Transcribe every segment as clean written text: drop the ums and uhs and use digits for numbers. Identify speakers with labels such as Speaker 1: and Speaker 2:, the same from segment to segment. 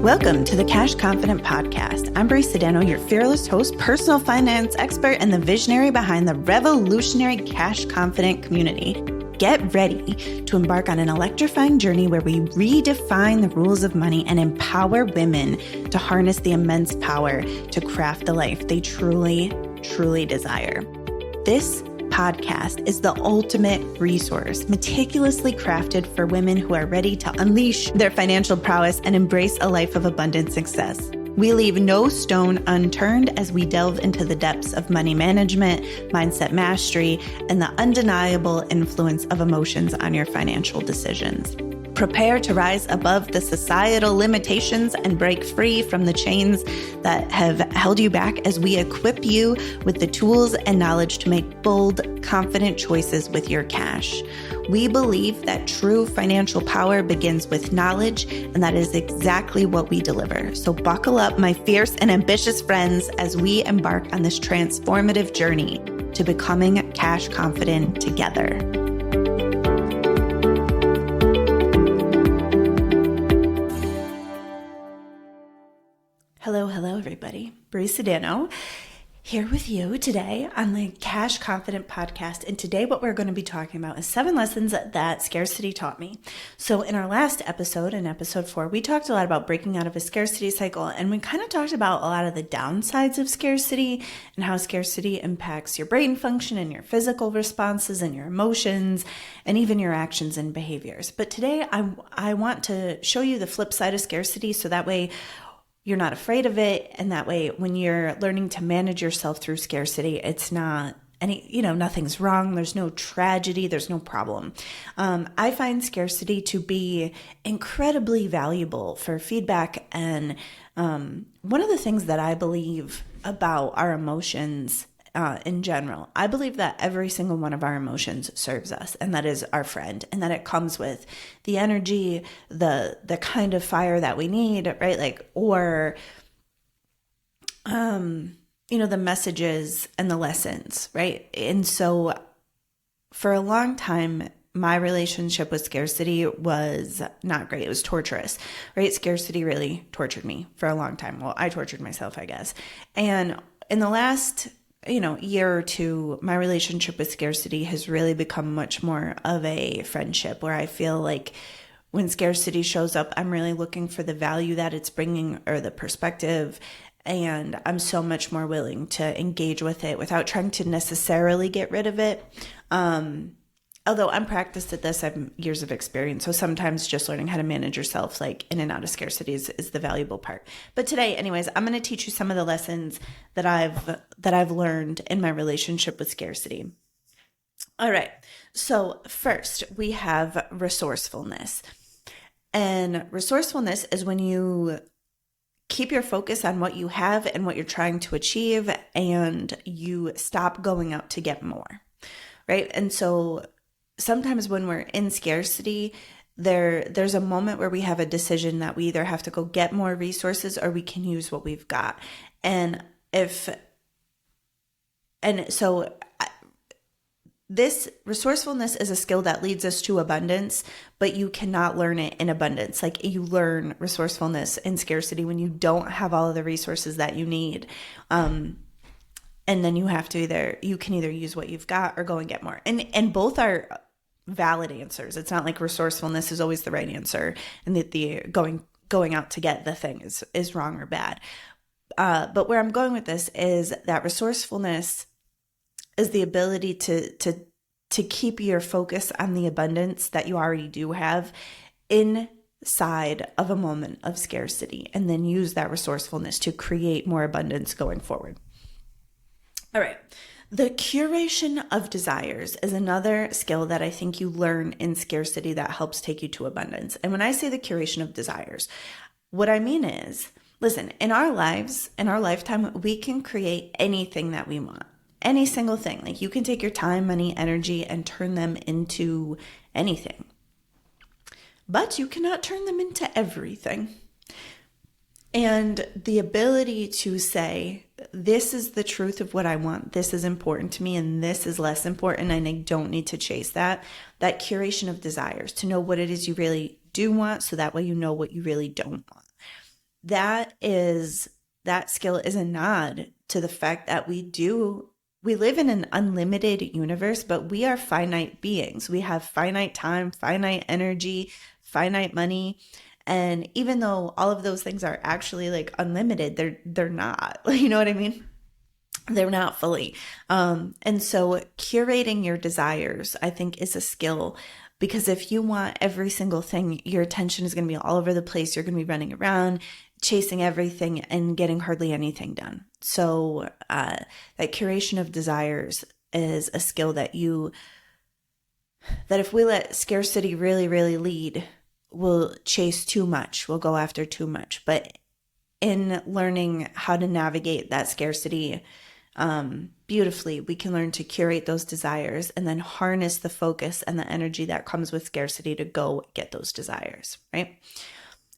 Speaker 1: Welcome to the Cash Confident Podcast. I'm Brie Sedano, your fearless host, personal finance expert, and the visionary behind the revolutionary Cash Confident community. Get ready to embark on an electrifying journey where we redefine the rules of money and empower women to harness the immense power to craft the life they truly, truly desire. This podcast is the ultimate resource, meticulously crafted for women who are ready to unleash their financial prowess and embrace a life of abundant success. We leave no stone unturned as we delve into the depths of money management, mindset mastery, and the undeniable influence of emotions on your financial decisions. Prepare to rise above the societal limitations and break free from the chains that have held you back as we equip you with the tools and knowledge to make bold, confident choices with your cash. We believe that true financial power begins with knowledge, and that is exactly what we deliver. So buckle up, my fierce and ambitious friends, as we embark on this transformative journey to becoming cash confident together. Hello, everybody. Brie Sedano here with you today on the Cash Confident Podcast. And today what we're going to be talking about is 7 lessons that scarcity taught me. So in our last episode, in episode 4, we talked a lot about breaking out of a scarcity cycle. And we kind of talked about a lot of the downsides of scarcity and how scarcity impacts your brain function and your physical responses and your emotions and even your actions and behaviors. But today I want to show you the flip side of scarcity so that way you're not afraid of it. And that way, when you're learning to manage yourself through scarcity, it's not nothing's wrong. There's no tragedy. There's no problem. I find scarcity to be incredibly valuable for feedback. And one of the things that I believe about our emotions in general, I believe that every single one of our emotions serves us, and that is our friend, and that it comes with the energy, the kind of fire that we need, right? The messages and the lessons, right? And so for a long time, my relationship with scarcity was not great. It was torturous, right? Scarcity really tortured me for a long time. Well, I tortured myself, I guess. And in the last year or two, my relationship with scarcity has really become much more of a friendship where I feel like when scarcity shows up, I'm really looking for the value that it's bringing or the perspective. And I'm so much more willing to engage with it without trying to necessarily get rid of it. Although I'm practiced at this, I have years of experience. So sometimes just learning how to manage yourself like in and out of scarcity is the valuable part. But today, anyways, I'm going to teach you some of the lessons that I've learned in my relationship with scarcity. All right. So first, we have resourcefulness. And resourcefulness is when you keep your focus on what you have and what you're trying to achieve, and you stop going out to get more, right? And so sometimes when we're in scarcity, there's a moment where we have a decision that we either have to go get more resources or we can use what we've got. This resourcefulness is a skill that leads us to abundance, but you cannot learn it in abundance. Like you learn resourcefulness in scarcity when you don't have all of the resources that you need. And then you have to you can either use what you've got or go and get more. And both are valid answers. It's not like resourcefulness is always the right answer and that the going out to get the thing is wrong or bad. But where I'm going with this is that resourcefulness is the ability to keep your focus on the abundance that you already do have inside of a moment of scarcity, and then use that resourcefulness to create more abundance going forward. All right. The curation of desires is another skill that I think you learn in scarcity that helps take you to abundance. And when I say the curation of desires, what I mean is, listen, in our lives, in our lifetime, we can create anything that we want, any single thing. Like you can take your time, money, energy, and turn them into anything. But you cannot turn them into everything. And the ability to say, this is the truth of what I want, this is important to me, and this is less important, and I don't need to chase that curation of desires, to know what it is you really do want, so that way you know what you really don't want. that skill is a nod to the fact that we live in an unlimited universe, but we are finite beings. We have finite time, finite energy, finite money. And even though all of those things are actually like unlimited, they're not. You know what I mean? They're not fully. And so curating your desires, I think, is a skill, because if you want every single thing, your attention is going to be all over the place. You're going to be running around, chasing everything and getting hardly anything done. So that curation of desires is a skill that if we let scarcity really, really lead, we'll chase too much. We'll go after too much. But in learning how to navigate that scarcity beautifully, we can learn to curate those desires and then harness the focus and the energy that comes with scarcity to go get those desires, right?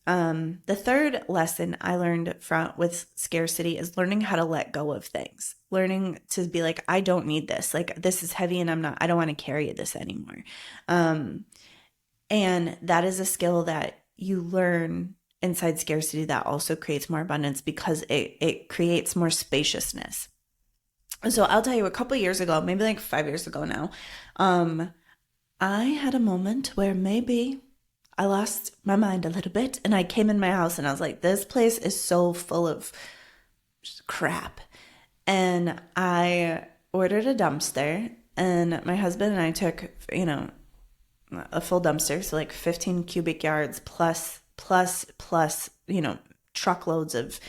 Speaker 1: The third lesson I learned with scarcity is learning how to let go of things, learning to be like, I don't need this. Like, this is heavy and I don't want to carry this anymore. And that is a skill that you learn inside scarcity that also creates more abundance, because it creates more spaciousness. So I'll tell you, a couple years ago, maybe like 5 years ago now, I had a moment where maybe I lost my mind a little bit, and I came in my house and I was like, this place is so full of crap. And I ordered a dumpster, and my husband and I took, a full dumpster. So like 15 cubic yards plus, truckloads of,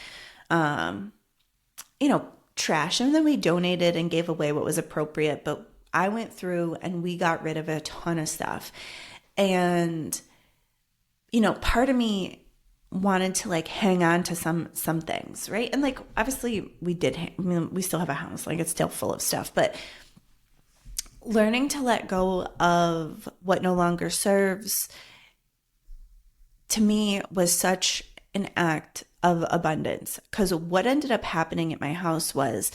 Speaker 1: trash. And then we donated and gave away what was appropriate. But I went through and we got rid of a ton of stuff. And part of me wanted to like hang on to some things, right? And like, obviously we still have a house, like it's still full of stuff, but learning to let go of what no longer serves, to me, was such an act of abundance. Because what ended up happening at my house was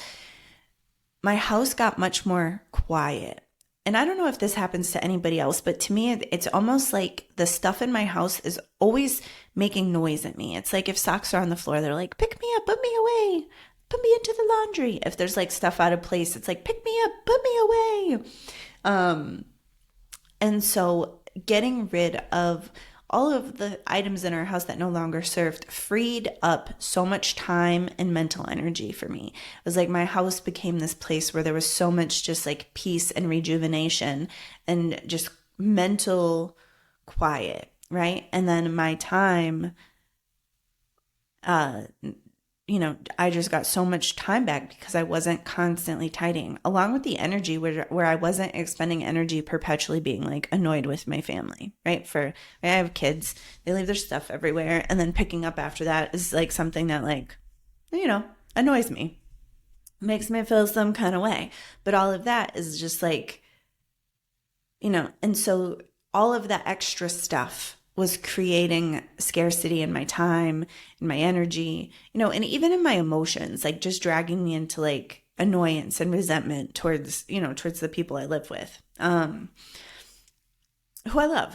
Speaker 1: my house got much more quiet. And I don't know if this happens to anybody else, but to me, it's almost like the stuff in my house is always making noise at me. It's like if socks are on the floor, they're like, pick me up, put me away, put me into the laundry. If there's like stuff out of place, it's like, pick me up, put me away. And so getting rid of all of the items in our house that no longer served freed up so much time and mental energy for me. It was like my house became this place where there was so much just like peace and rejuvenation and just mental quiet, right? And then my time, I just got so much time back because I wasn't constantly tidying, along with the energy where I wasn't expending energy perpetually being like annoyed with my family, right? I have kids, they leave their stuff everywhere, and then picking up after that is like something that like, annoys me, makes me feel some kind of way. But all of that is just like, and so all of that extra stuff was creating scarcity in my time, in my energy, and even in my emotions, like just dragging me into like annoyance and resentment towards the people I live with, who I love,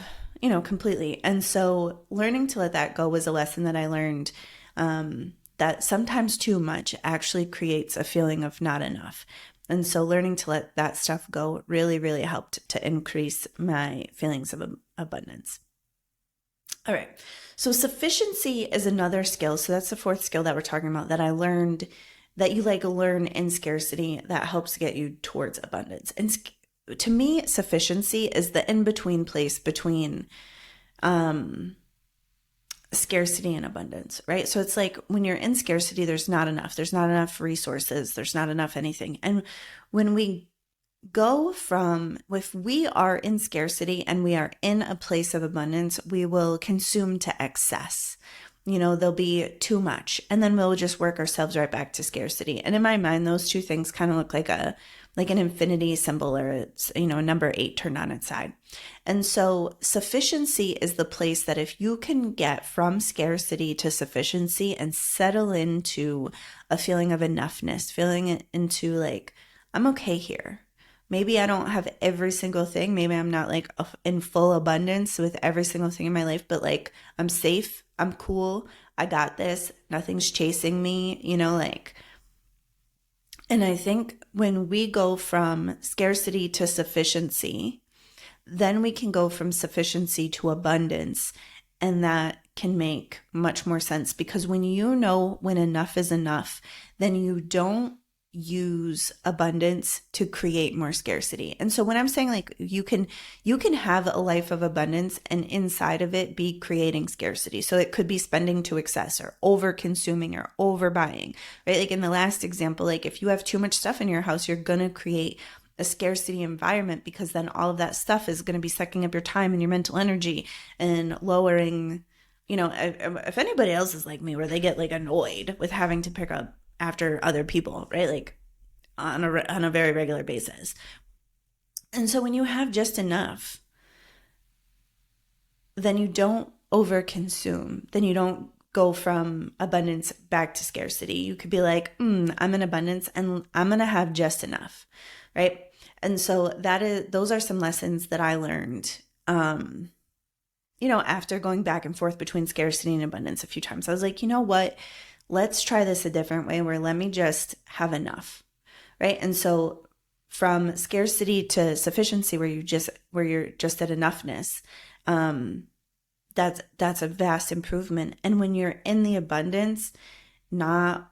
Speaker 1: completely. And so learning to let that go was a lesson that I learned, that sometimes too much actually creates a feeling of not enough. And so learning to let that stuff go really, really helped to increase my feelings of abundance. All right. So sufficiency is another skill. So that's the fourth skill that we're talking about that I learned, that you like learn in scarcity, that helps get you towards abundance. And to me, sufficiency is the in-between place between scarcity and abundance, right? So it's like when you're in scarcity, there's not enough resources, there's not enough anything. And when we if we are in scarcity and we are in a place of abundance, we will consume to excess. There'll be too much, and then we'll just work ourselves right back to scarcity. And in my mind, those two things kind of look like an infinity symbol, or it's, a number 8 turned on its side. And so sufficiency is the place that if you can get from scarcity to sufficiency and settle into a feeling of enoughness, feeling into like, I'm okay here. maybe I don't have every single thing. Maybe I'm not like in full abundance with every single thing in my life, but like I'm safe, I'm cool, I got this, nothing's chasing me, like. And I think when we go from scarcity to sufficiency, then we can go from sufficiency to abundance. And that can make much more sense, because when you know when enough is enough, then you don't use abundance to create more scarcity. And so when I'm saying like you can have a life of abundance and inside of it be creating scarcity. So it could be spending to excess or over consuming or overbuying, right? Like in the last example, like if you have too much stuff in your house, you're going to create a scarcity environment, because then all of that stuff is going to be sucking up your time and your mental energy and lowering, if anybody else is like me where they get like annoyed with having to pick up after other people, right? Like on a very regular basis. And so when you have just enough, then you don't overconsume. Then you don't go from abundance back to scarcity. You could be like, I'm in abundance and I'm going to have just enough, right? And so those are some lessons that I learned, after going back and forth between scarcity and abundance a few times. I was like, you know what? Let's try this a different way, where let me just have enough, right? And so from scarcity to sufficiency, where you're just at enoughness, that's a vast improvement. And when you're in the abundance, not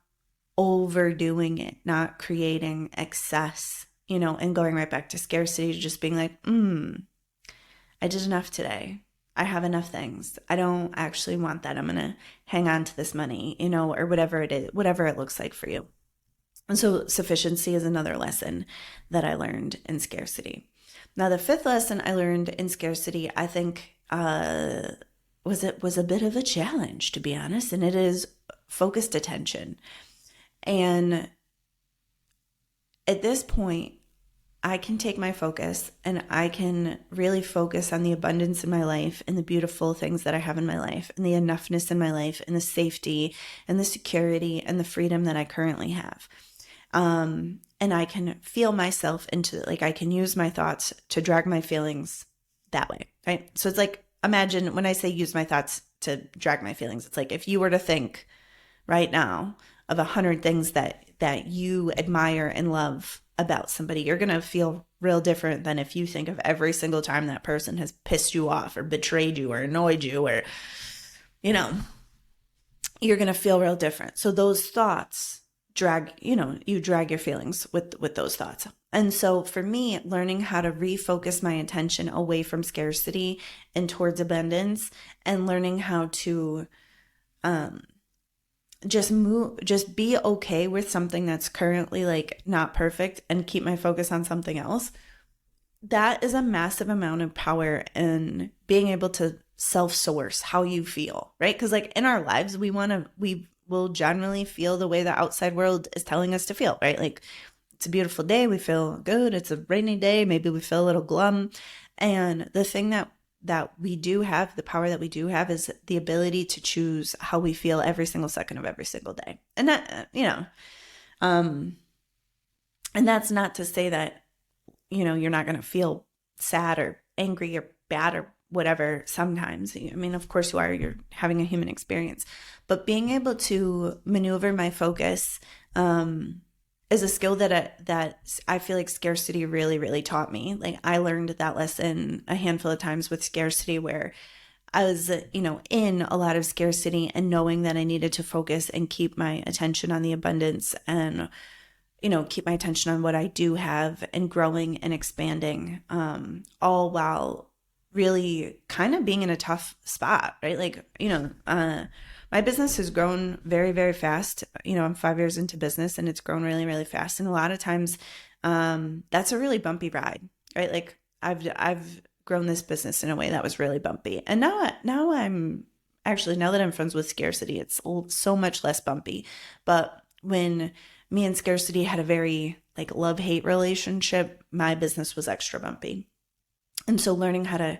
Speaker 1: overdoing it, not creating excess, and going right back to scarcity, just being like, I did enough today. I have enough things. I don't actually want that. I'm going to hang on to this money, or whatever it is, whatever it looks like for you. And so sufficiency is another lesson that I learned in scarcity. Now, the fifth lesson I learned in scarcity, I think, was a bit of a challenge, to be honest, and it is focused attention. And at this point, I can take my focus and I can really focus on the abundance in my life and the beautiful things that I have in my life and the enoughness in my life and the safety and the security and the freedom that I currently have. And I can feel myself into, like, I can use my thoughts to drag my feelings that way, right? So it's like, imagine when I say use my thoughts to drag my feelings, it's like if you were to think right now of 100 things that you admire and love about somebody, you're going to feel real different than if you think of every single time that person has pissed you off or betrayed you or annoyed you, or, you're going to feel real different. So those thoughts you drag your feelings with those thoughts. And so for me, learning how to refocus my attention away from scarcity and towards abundance, and learning how to, just be okay with something that's currently like not perfect and keep my focus on something else. That is a massive amount of power in being able to self-source how you feel, right? Because like in our lives, we will generally feel the way the outside world is telling us to feel, right? Like it's a beautiful day, we feel good. It's a rainy day, maybe we feel a little glum. And the thing that we do have, the power that we do have, is the ability to choose how we feel every single second of every single day. And that, and that's not to say that, you're not going to feel sad or angry or bad or whatever sometimes. I mean, of course you are, you're having a human experience, but being able to maneuver my focus, is a skill that I feel like scarcity really, really taught me. Like I learned that lesson a handful of times with scarcity, where I was, in a lot of scarcity and knowing that I needed to focus and keep my attention on the abundance and, keep my attention on what I do have and growing and expanding, all while really kind of being in a tough spot, right? Like, my business has grown very, very fast. I'm 5 years into business and it's grown really, really fast. And a lot of times, that's a really bumpy ride, right? Like I've grown this business in a way that was really bumpy. And now that I'm friends with scarcity, it's so much less bumpy. But when me and scarcity had a very like love-hate relationship, my business was extra bumpy. And so learning how to,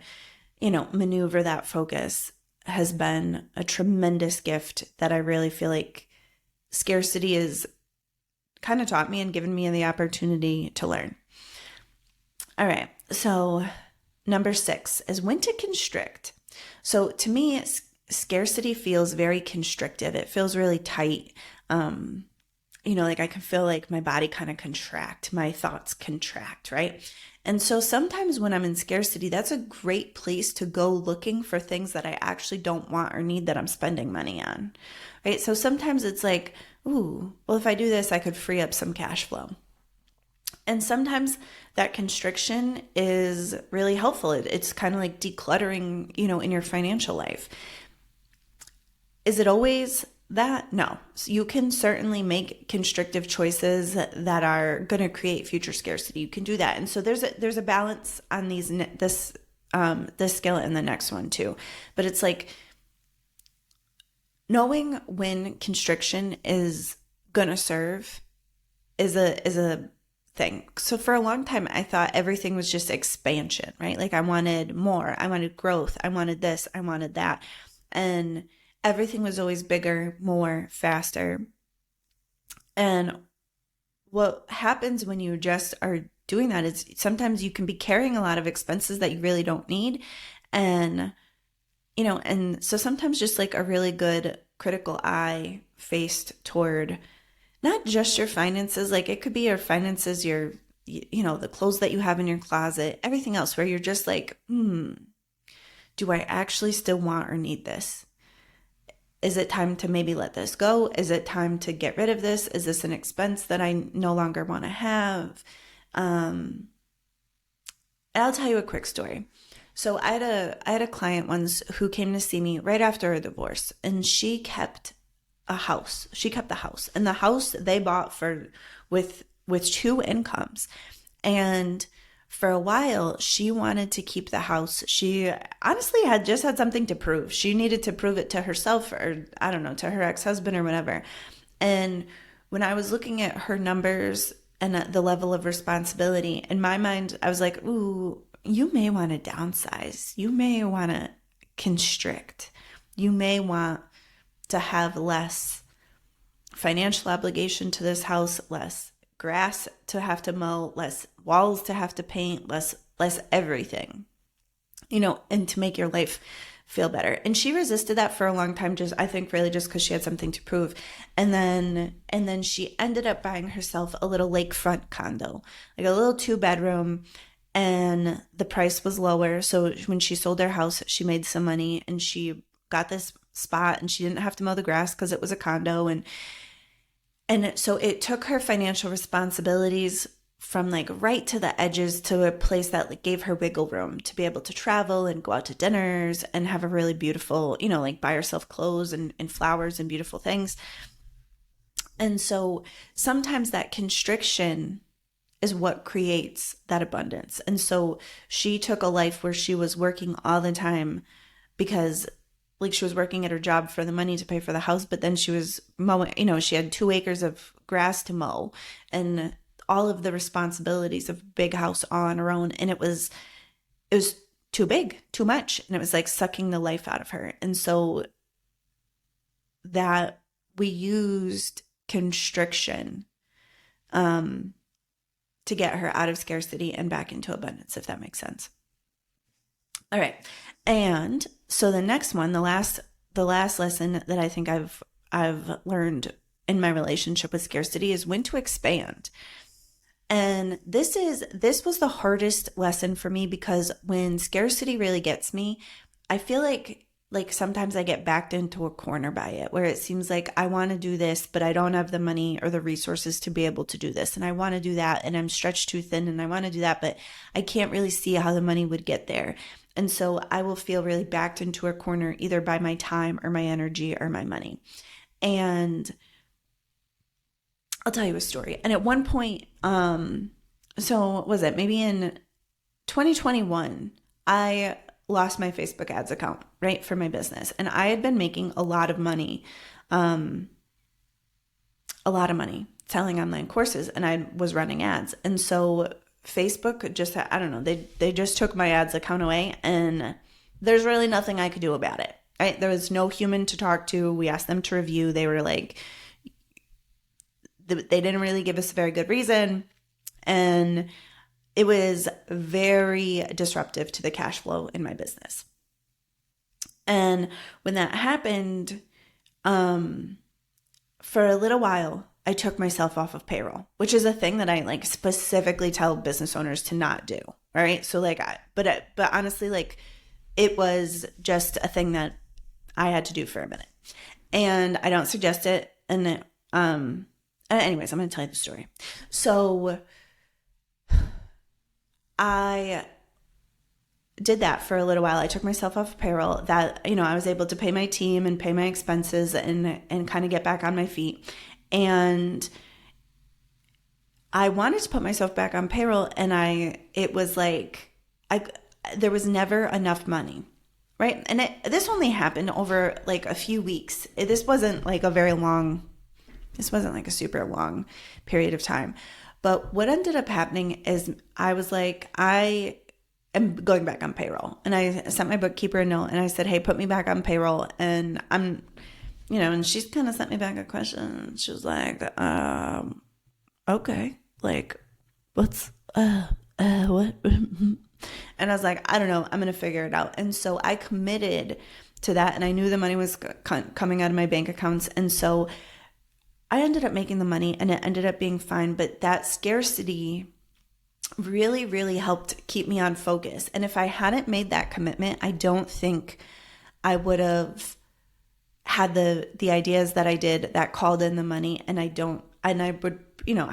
Speaker 1: maneuver that focus has been a tremendous gift that I really feel like scarcity is kind of taught me and given me the opportunity to learn. All right. So number 6 is when to constrict. So to me, scarcity feels very constrictive. It feels really tight. Like I can feel like my body kind of contract, my thoughts contract, right? And so sometimes when I'm in scarcity, that's a great place to go looking for things that I actually don't want or need that I'm spending money on, right? So sometimes it's like, ooh, well, if I do this, I could free up some cash flow. And sometimes that constriction is really helpful. It's kind of like decluttering, in your financial life. Is it always that? No. So you can certainly make constrictive choices that are going to create future scarcity. You can do that. And so there's a balance on this skill and the next one too. But it's like knowing when constriction is going to serve is a thing. So for a long time, I thought everything was just expansion, right? Like I wanted more, I wanted growth, I wanted this, I wanted that. And everything was always bigger, more, faster. And what happens when you just are doing that is sometimes you can be carrying a lot of expenses that you really don't need. And, and so sometimes just like a really good critical eye faced toward not just your finances, like it could be your finances, the clothes that you have in your closet, everything else where you're just like, do I actually still want or need this? Is it time to maybe let this go? Is it time to get rid of this? Is this an expense that I no longer want to have? And I'll tell you a quick story. So I had a client once who came to see me right after a divorce, and she kept a house. She kept the house, and the house they bought with 2 incomes. And for a while, she wanted to keep the house. She honestly had something to prove. She needed to prove it to herself, or I don't know, to her ex-husband or whatever. And when I was looking at her numbers and the level of responsibility, in my mind, I was like, ooh, you may want to downsize. You may want to constrict. You may want to have less financial obligation to this house, less grass to have to mow, less walls to have to paint, less everything, and to make your life feel better. And she resisted that for a long time, I think really just because she had something to prove. And then she ended up buying herself a little lakefront condo, like a little 2-bedroom, and the price was lower. So when she sold her house, she made some money, and she got this spot, and she didn't have to mow the grass because it was a condo. And so it took her financial responsibilities from like right to the edges to a place that like gave her wiggle room to be able to travel and go out to dinners and have a really beautiful, like buy herself clothes and flowers and beautiful things. And so sometimes that constriction is what creates that abundance. And so she took a life where she was working all the time because like she was working at her job for the money to pay for the house, but then she was mowing, she had 2 acres of grass to mow and all of the responsibilities of a big house all on her own. And it was too big, too much. And it was like sucking the life out of her. And so that we used constriction to get her out of scarcity and back into abundance, if that makes sense. All right. And so the next one, the last lesson that I think I've learned in my relationship with scarcity is when to expand. And this was the hardest lesson for me because when scarcity really gets me, I feel like sometimes I get backed into a corner by it where it seems like I want to do this, but I don't have the money or the resources to be able to do this. And I want to do that, and I'm stretched too thin, and I want to do that, but I can't really see how the money would get there. And so I will feel really backed into a corner either by my time or my energy or my money. And I'll tell you a story. And at one point, so what was it? Maybe in 2021, I lost my Facebook ads account, right, for my business. And I had been making a lot of money selling online courses, and I was running ads. And so Facebook just, I don't know, they just took my ads account away, and there's really nothing I could do about it, right? There was no human to talk to. We asked them to review. They were like, they didn't really give us a very good reason. And it was very disruptive to the cash flow in my business. And when that happened, for a little while, I took myself off of payroll, which is a thing that I like specifically tell business owners to not do. Right. So like, but honestly, like it was just a thing that I had to do for a minute, and I don't suggest it. And, anyways, I'm going to tell you the story. So I did that for a little while. I took myself off payroll. That, I was able to pay my team and pay my expenses and kind of get back on my feet. And I wanted to put myself back on payroll, and it was like there was never enough money, right? And this only happened over like a few weeks. This wasn't like a super long period of time. But what ended up happening is I was like, I am going back on payroll. And I sent my bookkeeper a note and I said, hey, put me back on payroll. And I'm, and she's kind of sent me back a question. She was like, okay, like, what's, what? And I was like, I don't know, I'm going to figure it out. And so I committed to that, and I knew the money was coming out of my bank accounts. And so I ended up making the money, and it ended up being fine. But that scarcity really, really helped keep me on focus. And if I hadn't made that commitment, I don't think I would have had the ideas that I did that called in the money. And I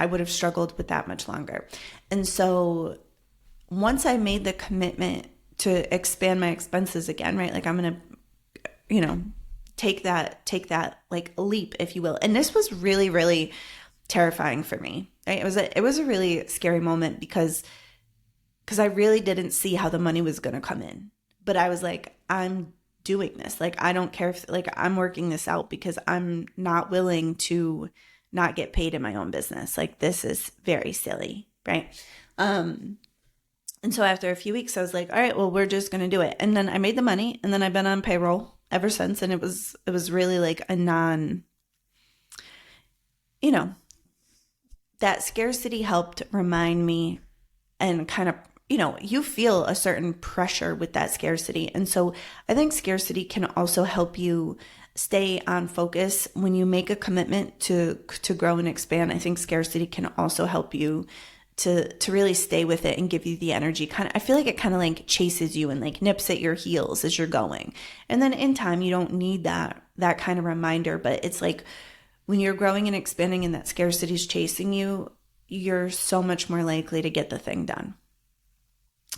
Speaker 1: would have struggled with that much longer. And so once I made the commitment to expand my expenses again, right? Like I'm going to, take that like leap, if you will. And this was really, really terrifying for me. Right? It was a really scary moment because I really didn't see how the money was going to come in. But I was like, I'm doing this. Like, I don't care if like I'm working this out because I'm not willing to not get paid in my own business. Like, this is very silly. Right. And so after a few weeks, I was like, all right, well, we're just going to do it. And then I made the money, and then I've been on payroll ever since. And it was really like a that scarcity helped remind me and kind of, you feel a certain pressure with that scarcity. And so I think scarcity can also help you stay on focus when you make a commitment to grow and expand. I think scarcity can also help you to really stay with it and give you the energy. I feel like it kind of like chases you and like nips at your heels as you're going. And then in time, you don't need that kind of reminder, but it's like when you're growing and expanding and that scarcity is chasing you, you're so much more likely to get the thing done.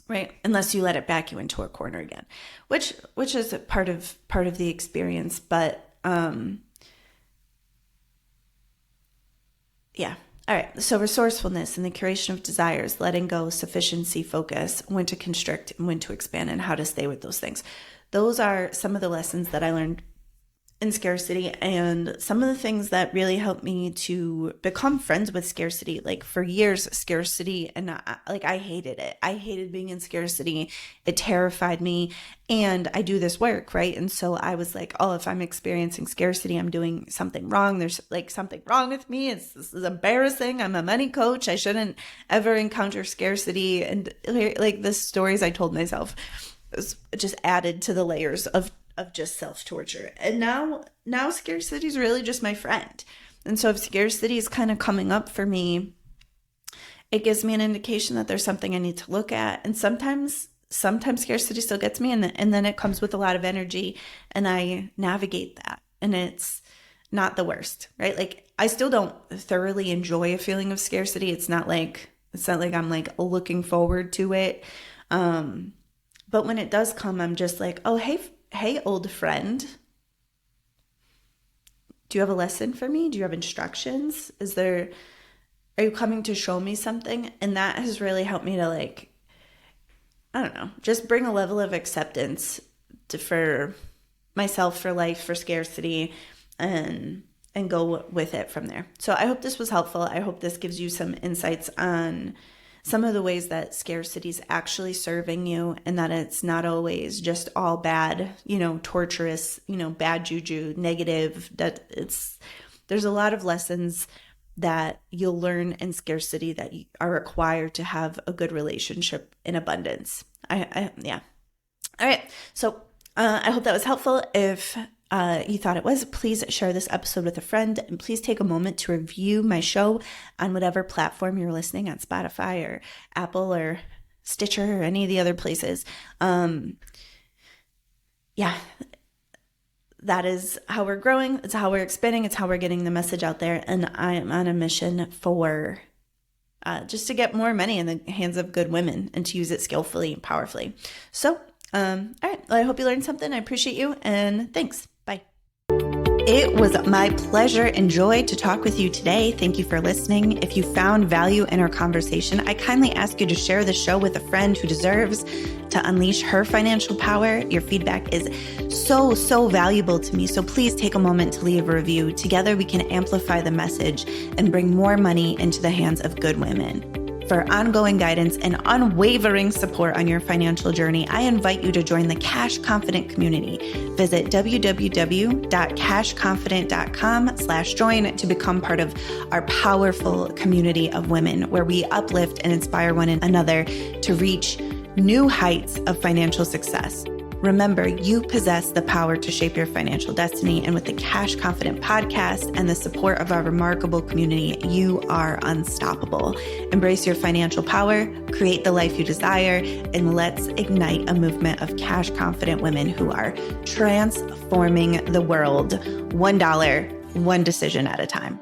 Speaker 1: Right? Unless you let it back you into a corner again, which is a part of the experience. But, yeah. All right. So resourcefulness and the curation of desires, letting go, sufficiency, focus, when to constrict and when to expand, and how to stay with those things. Those are some of the lessons that I learned in scarcity, and some of the things that really helped me to become friends with scarcity. Like for years, scarcity, and I hated it. I hated being in scarcity. It terrified me. And I do this work, right? And so I was like, oh, if I'm experiencing scarcity, I'm doing something wrong. There's like something wrong with me. This is embarrassing. I'm a money coach. I shouldn't ever encounter scarcity. And like the stories I told myself was just added to the layers of just self-torture. And now scarcity is really just my friend. And so if scarcity is kind of coming up for me, it gives me an indication that there's something I need to look at. And sometimes scarcity still gets me, and then it comes with a lot of energy, and I navigate that, and it's not the worst, right? Like I still don't thoroughly enjoy a feeling of scarcity. It's not like I'm like looking forward to it. But when it does come, I'm just like, oh, hey, old friend, do you have a lesson for me? Do you have instructions? Are you coming to show me something? And that has really helped me to like, I don't know, just bring a level of acceptance for myself, for life, for scarcity, and go with it from there. So I hope this was helpful. I hope this gives you some insights on some of the ways that scarcity is actually serving you, and that it's not always just all bad, torturous, bad juju, negative, that there's a lot of lessons that you'll learn in scarcity that you are required to have a good relationship in abundance. Yeah. All right. So I hope that was helpful. If you thought it was, please share this episode with a friend, and please take a moment to review my show on whatever platform you're listening on, Spotify or Apple or Stitcher or any of the other places. Yeah, that is how we're growing. It's how we're expanding. It's how we're getting the message out there. And I am on a mission for just to get more money in the hands of good women and to use it skillfully and powerfully. So, all right. Well, I hope you learned something. I appreciate you, and thanks. Bye. It was my pleasure and joy to talk with you today. Thank you for listening. If you found value in our conversation, I kindly ask you to share the show with a friend who deserves to unleash her financial power. Your feedback is so valuable to me. So please take a moment to leave a review. Together we can amplify the message and bring more money into the hands of good women. For ongoing guidance and unwavering support on your financial journey, I invite you to join the Cash Confident community. Visit www.cashconfident.com/join to become part of our powerful community of women, where we uplift and inspire one another to reach new heights of financial success. Remember, you possess the power to shape your financial destiny, and with the Cash Confident podcast and the support of our remarkable community, you are unstoppable. Embrace your financial power, create the life you desire, and let's ignite a movement of cash confident women who are transforming the world $1, one decision at a time.